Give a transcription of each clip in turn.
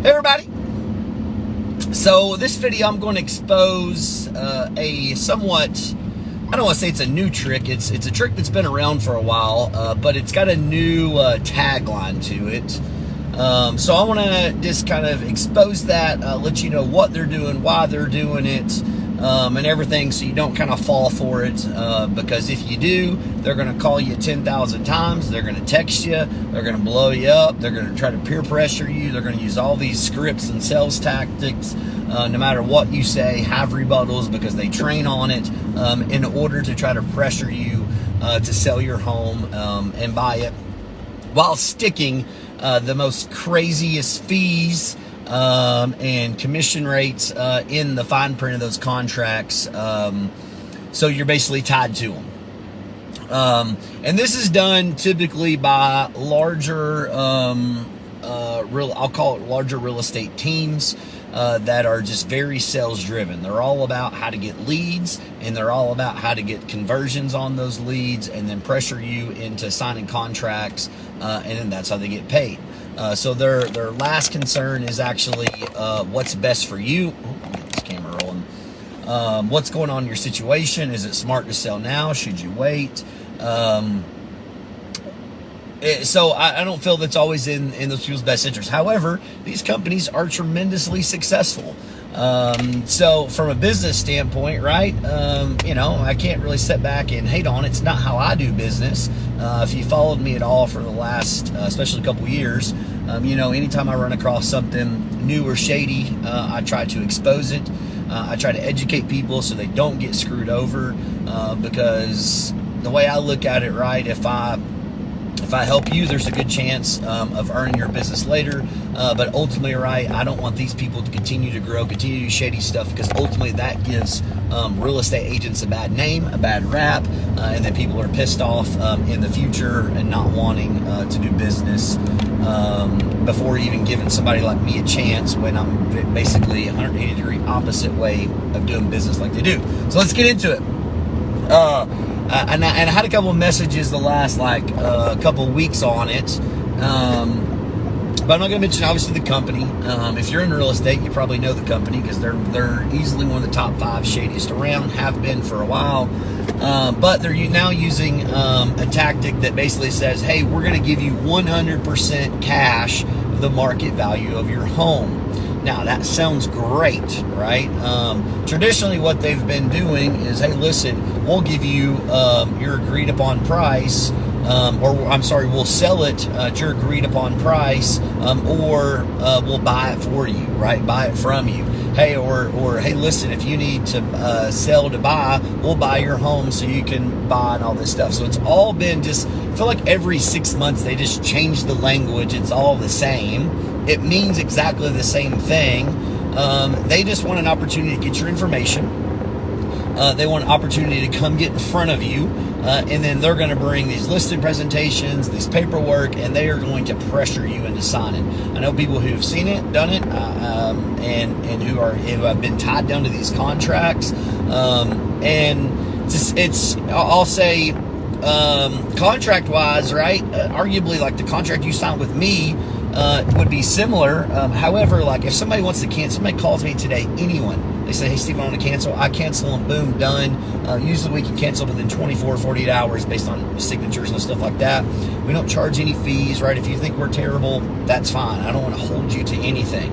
Hey everybody! So this video I'm going to expose a somewhat, I don't want to say it's a new trick, it's a trick that's been around for a while, but it's got a new tagline to it. So I want to just kind of expose that, let you know what they're doing, why they're doing it, and everything, so you don't kind of fall for it, because if you do, they're going to call you 10,000 times, they're going to text you, they're going to blow you up, they're going to try to peer pressure you, they're going to use all these scripts and sales tactics, no matter what you say, have rebuttals, because they train on it in order to try to pressure you to sell your home and buy it, while sticking the most craziest fees and commission rates in the fine print of those contracts, so you're basically tied to them. And this is done typically by larger, I'll call it larger real estate teams that are just very sales driven. They're all about how to get leads, and they're all about how to get conversions on those leads and then pressure you into signing contracts, and then that's how they get paid. So their last concern is actually what's best for you. Oh, let me get this camera rolling. What's going on in your situation? Is it smart to sell now? Should you wait? So I don't feel that's always in those people's best interest. However, these companies are tremendously successful. So from a business standpoint, right, you know, I can't really sit back and hate on it. It's not how I do business. If you followed me at all for the last, especially a couple years, you know, anytime I run across something new or shady, I try to expose it. I try to educate people so they don't get screwed over, because the way I look at it, right, if I help you, there's a good chance of earning your business later. But ultimately, right, I don't want these people to continue to grow, continue to do shady stuff, because ultimately that gives real estate agents a bad name, a bad rap, and then people are pissed off in the future and not wanting to do business before even giving somebody like me a chance, when I'm basically 180-degree opposite way of doing business like they do. So let's get into it. And I had a couple of messages the last couple of weeks on it, but I'm not going to mention obviously the company. If you're in real estate, you probably know the company, because they're easily one of the top 5 shadiest around, have been for a while, but they're now using a tactic that basically says, hey, we're going to give you 100% cash of the market value of your home. Now, that sounds great, right? Traditionally, what they've been doing is, hey, listen, we'll give you your agreed upon price, or I'm sorry, we'll sell it at your agreed upon price, or we'll buy it for you, right? Buy it from you. Hey, or hey, listen, if you need to sell to buy, we'll buy your home so you can buy, and all this stuff. So it's all been just, I feel like every 6 months they just change the language. It's all the same. It means exactly the same thing. They just want an opportunity to get your information. They want an opportunity to come get in front of you, and then they're going to bring these listing presentations, these paperwork, and they are going to pressure you into signing. I know people who have seen it, done it, and who have been tied down to these contracts. And I'll say, contract-wise, right? Arguably, like the contract you signed with me would be similar. However, like if somebody wants to cancel, somebody calls me today, anyone, they say, hey, Steve, I want to cancel. I cancel them, boom, done. Usually we can cancel within 24 or 48 hours based on signatures and stuff like that. We don't charge any fees, right? If you think we're terrible, that's fine. I don't want to hold you to anything.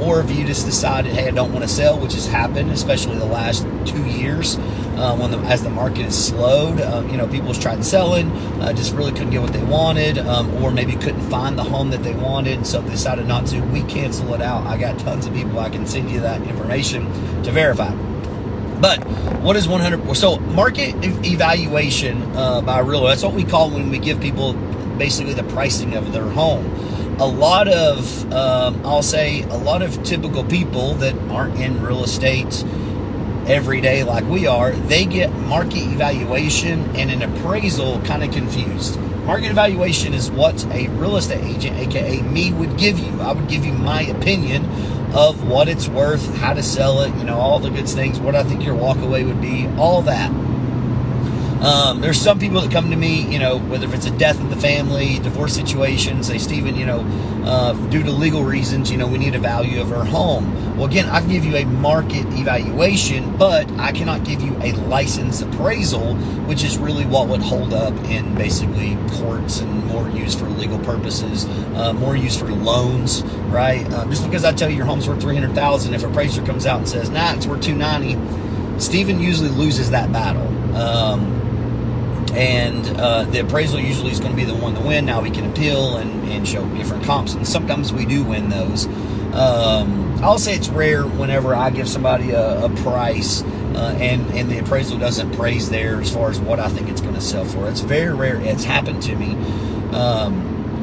Or if you just decided, hey, I don't want to sell, which has happened, especially the last 2 years, as the market has slowed, you know, people have tried selling, just really couldn't get what they wanted, or maybe couldn't find the home that they wanted, so they decided not to. We cancel it out. I got tons of people. I can send you that information to verify. But what is 100%? So market evaluation by a realtor, that's what we call when we give people basically the pricing of their home. A lot of, I'll say, a lot of typical people that aren't in real estate every day like we are, they get market evaluation and an appraisal kind of confused. Market evaluation is what a real estate agent, aka me, would give you. I would give you my opinion of what it's worth, how to sell it, you know, all the good things, what I think your walk away would be, all that. There's some people that come to me, you know, whether if it's a death in the family, divorce situation, say, Stephen, you know, due to legal reasons, you know, we need a value of our home. Well, again, I can give you a market evaluation, but I cannot give you a license appraisal, which is really what would hold up in basically courts and more used for legal purposes, more used for loans, right? Just because I tell you your home's worth $300,000, if an appraiser comes out and says, nah, it's worth $290,000, Stephen usually loses that battle. And the appraisal usually is going to be the one to win. Now we can appeal and show different comps, and sometimes we do win those. I'll say it's rare whenever I give somebody a price and the appraisal doesn't praise there as far as what I think it's going to sell for. It's very rare. It's happened to me,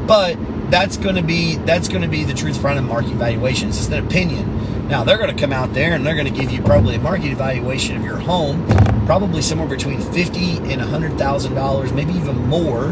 but that's going to be the truth behind a market evaluation. It's just an opinion. Now they're going to come out there and they're going to give you probably a market evaluation of your home, probably somewhere between $50,000 and $100,000, maybe even more,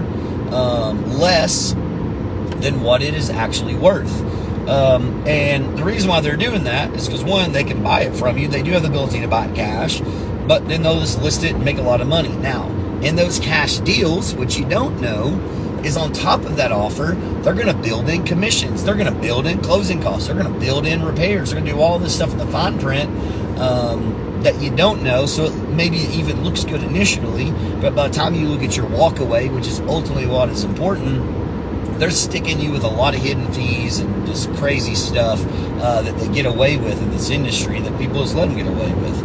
less than what it is actually worth. And the reason why they're doing that is because, one, they can buy it from you. They do have the ability to buy it cash, but then they'll just list it and make a lot of money. Now, in those cash deals, what you don't know is on top of that offer, they're going to build in commissions. They're going to build in closing costs. They're going to build in repairs. They're going to do all this stuff in the fine print that you don't know. So it maybe even looks good initially, but by the time you look at your walk away, which is ultimately what is important, they're sticking you with a lot of hidden fees and just crazy stuff that they get away with in this industry that people just let them get away with.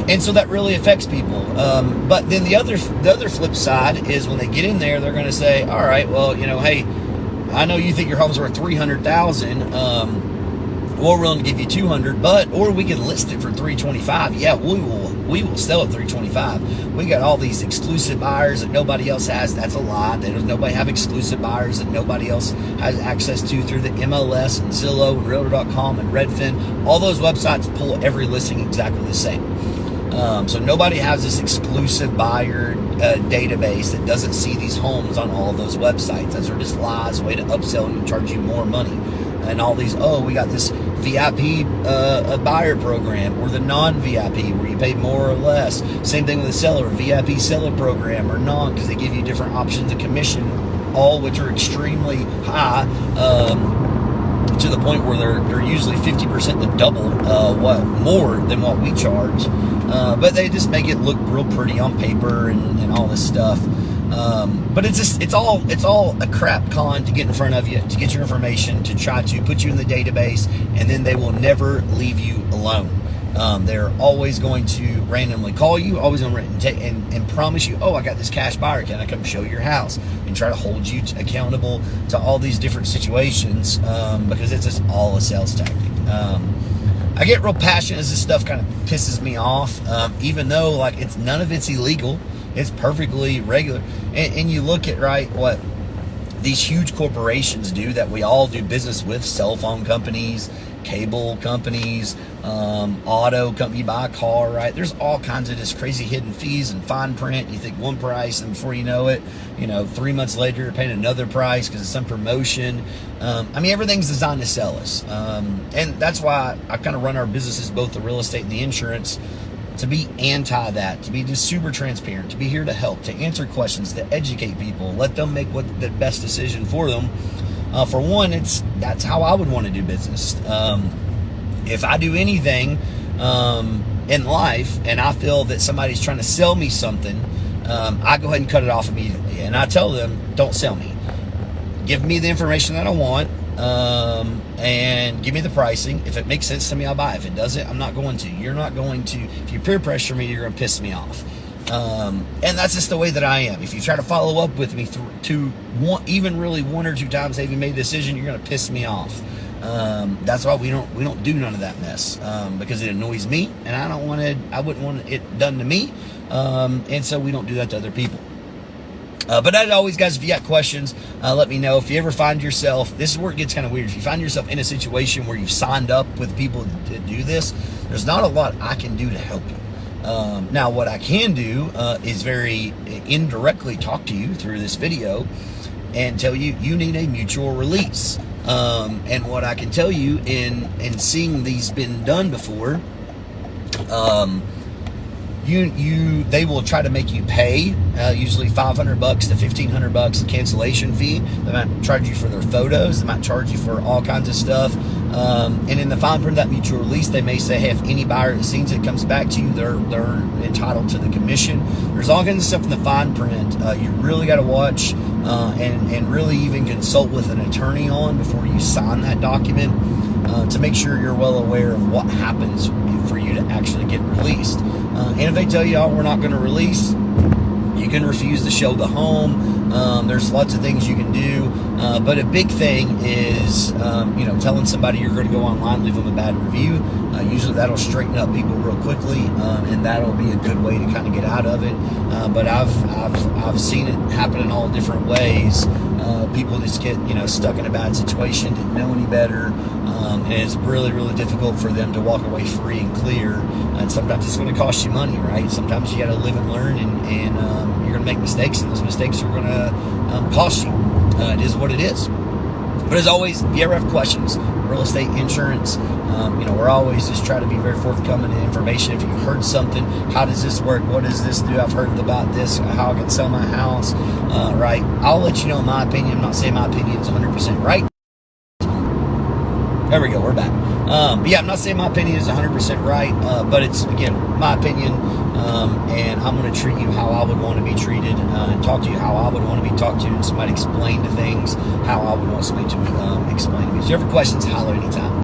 And so that really affects people. But then the other flip side is when they get in there, they're going to say, all right, well, you know, hey, I know you think your home's worth $300,000. We're willing to give you $200,000, or we can list it for $325,000. Yeah, we will sell it $325,000. We got all these exclusive buyers that nobody else has. That's a lie. There's nobody have exclusive buyers that nobody else has access to through the MLS and Zillow and Realtor.com and Redfin. All those websites pull every listing exactly the same. So nobody has this exclusive buyer database that doesn't see these homes on all of those websites. Those are just lies, a way to upsell and charge you more money. And all these, oh, we got this VIP buyer program, or the non-VIP where you pay more or less. Same thing with the seller, VIP seller program or non, because they give you different options of commission, all which are extremely high, to the point where they're usually 50% to double more than what we charge. But they just make it look real pretty on paper and all this stuff. But it's all a crap con to get in front of you, to get your information, to try to put you in the database, and then they will never leave you alone. They're always going to randomly call you, always going to and promise you, oh, I got this cash buyer, can I come show your house? And try to hold you accountable to all these different situations, because it's just all a sales tactic. I get real passionate as this stuff kind of pisses me off, even though like none of it's illegal. It's perfectly regular. And you look at, right, what these huge corporations do that we all do business with, cell phone companies, cable companies, auto company, you buy a car, right? There's all kinds of just crazy hidden fees and fine print. You think one price, and before you know it, 3 months later, you're paying another price because it's some promotion. I mean, everything's designed to sell us. And that's why I kind of run our businesses, both the real estate and the insurance, to be anti that, to be just super transparent, to be here to help, to answer questions, to educate people, let them make what the best decision for them. For one, that's how I would want to do business. If I do anything in life and I feel that somebody's trying to sell me something, I go ahead and cut it off immediately. And I tell them, don't sell me. Give me the information that I want, and give me the pricing. If it makes sense to me, I'll buy. If it doesn't, I'm not going to. You're not going to. If you peer pressure me, you're going to piss me off. And that's just the way that I am. If you try to follow up with me even really one or two times after you made a decision, you're going to piss me off. That's why we don't do none of that mess, because it annoys me, and I wouldn't want it done to me. And so we don't do that to other people. But as always, guys, if you got questions, let me know. If you ever find yourself, this is where it gets kind of weird. If you find yourself in a situation where you've signed up with people to do this, there's not a lot I can do to help you. Now, what I can do is very indirectly talk to you through this video and tell you you need a mutual release. And what I can tell you in seeing these been done before, they will try to make you pay usually $500 to $1,500 cancellation fee. They might charge you for their photos. They might charge you for all kinds of stuff. And in the fine print of that mutual release, they may say, hey, if any buyer that sees it comes back to you, they're entitled to the commission. There's all kinds of stuff in the fine print you really got to watch and really even consult with an attorney on before you sign that document to make sure you're well aware of what happens for you to actually get released. And if they tell you, oh, we're not going to release, you can refuse to show the home. There's lots of things you can do. But a big thing is, telling somebody you're going to go online, leave them a bad review. Usually that'll straighten up people real quickly, and that'll be a good way to kind of get out of it. But I've seen it happen in all different ways. People just get, stuck in a bad situation, didn't know any better. And it's really, really difficult for them to walk away free and clear. And sometimes it's going to cost you money, right? Sometimes you got to live and learn, and you're going to make mistakes, and those mistakes are going to cost you. It is what it is. But as always, if you ever have questions, real estate, insurance, we're always just trying to be very forthcoming in information. If you've heard something, how does this work? What does this do? I've heard about this, how I can sell my house, right? I'll let you know my opinion. I'm not saying my opinion is 100% right. There we go, we're back. But yeah, I'm not saying my opinion is 100% right, but it's, again, my opinion, and I'm going to treat you how I would want to be treated, and talk to you how I would want to be talked to, and somebody explain to things how I would want somebody to explain to me. So if you have questions, holler anytime.